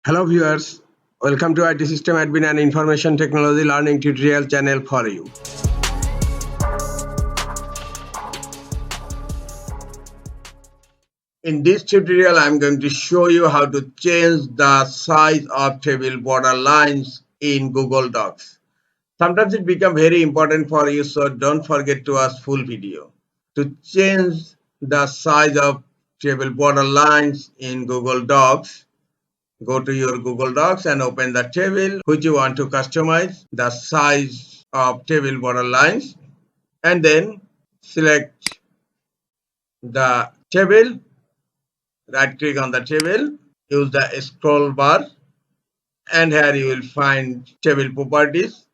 Hello viewers, welcome to IT System Admin and Information Technology Learning Tutorial channel for you. In this tutorial, I am going to show you how to change the size of table border lines in Google Docs. Sometimes it becomes very important for you, so don't forget to watch full video. To change the size of table border lines in Google Docs, go to your Google Docs and open the table which you want to customize the size of table border lines, and then select the table, right click on the table, use the scroll bar, and here you will find table properties.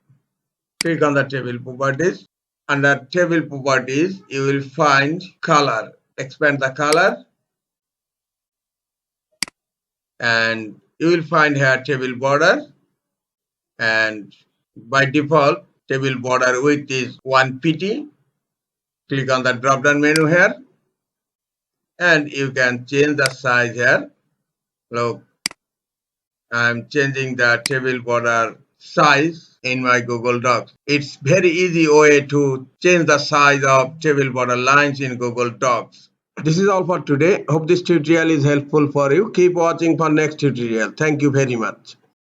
Click on the table properties. Under table properties you will find color. Expand the color and you will find here table border, and by default table border width is 1 pt. Click on the drop down menu here and you can change the size here. Look, I'm changing the table border size in my Google Docs. It's very easy way to change the size of table border lines in Google Docs. This is all for today. Hope this tutorial is helpful for you. Keep watching for next tutorial. Thank you very much.